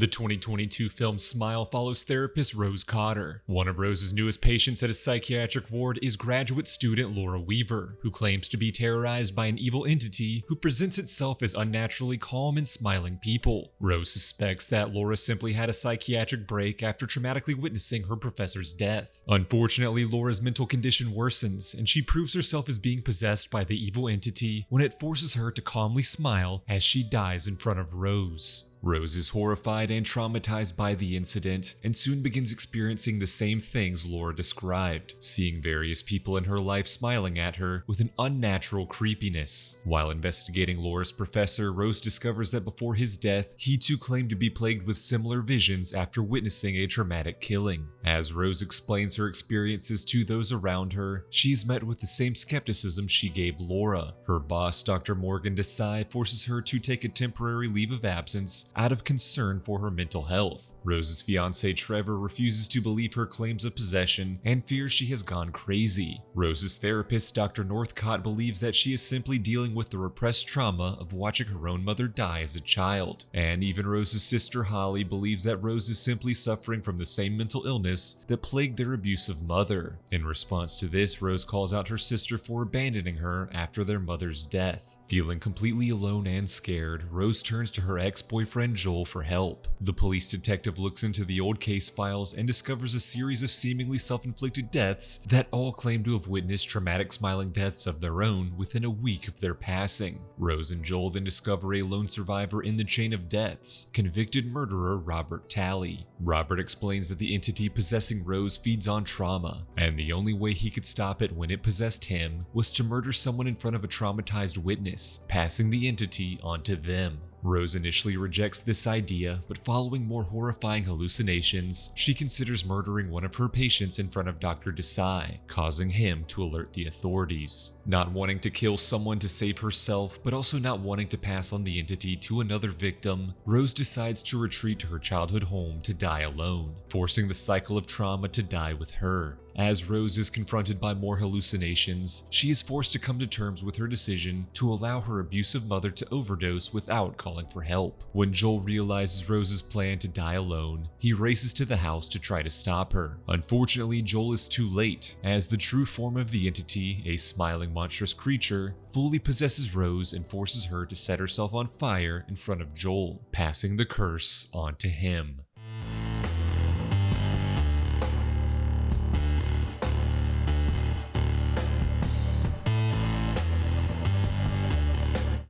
The 2022 film Smile follows therapist Rose Cotter. One of Rose's newest patients at a psychiatric ward is graduate student Laura Weaver, who claims to be terrorized by an evil entity who presents itself as unnaturally calm and smiling people. Rose suspects that Laura simply had a psychiatric break after traumatically witnessing her professor's death. Unfortunately, Laura's mental condition worsens, and she proves herself as being possessed by the evil entity when it forces her to calmly smile as she dies in front of Rose. Rose is horrified and traumatized by the incident, and soon begins experiencing the same things Laura described, seeing various people in her life smiling at her with an unnatural creepiness. While investigating Laura's professor, Rose discovers that before his death, he too claimed to be plagued with similar visions after witnessing a traumatic killing. As Rose explains her experiences to those around her, she is met with the same skepticism she gave Laura. Her boss, Dr. Morgan Desai, forces her to take a temporary leave of absence out of concern for her mental health. Rose's fiancé Trevor refuses to believe her claims of possession and fears she has gone crazy. Rose's therapist, Dr. Northcott, believes that she is simply dealing with the repressed trauma of watching her own mother die as a child. And even Rose's sister Holly believes that Rose is simply suffering from the same mental illness that plagued their abusive mother. In response to this, Rose calls out her sister for abandoning her after their mother's death. Feeling completely alone and scared, Rose turns to her ex-boyfriend Joel for help. The police detective looks into the old case files and discovers a series of seemingly self-inflicted deaths that all claim to have witnessed traumatic smiling deaths of their own within a week of their passing. Rose and Joel then discover a lone survivor in the chain of deaths, convicted murderer Robert Talley. Robert explains that the entity possessing Rose feeds on trauma, and the only way he could stop it when it possessed him was to murder someone in front of a traumatized witness, passing the entity onto them. Rose initially rejects this idea, but following more horrifying hallucinations, she considers murdering one of her patients in front of Dr. Desai, causing him to alert the authorities. Not wanting to kill someone to save herself, but also not wanting to pass on the entity to another victim, Rose decides to retreat to her childhood home to die alone, forcing the cycle of trauma to die with her. As Rose is confronted by more hallucinations, she is forced to come to terms with her decision to allow her abusive mother to overdose without calling for help. When Joel realizes Rose's plan to die alone, he races to the house to try to stop her. Unfortunately, Joel is too late, as the true form of the entity, a smiling monstrous creature, fully possesses Rose and forces her to set herself on fire in front of Joel, passing the curse on to him.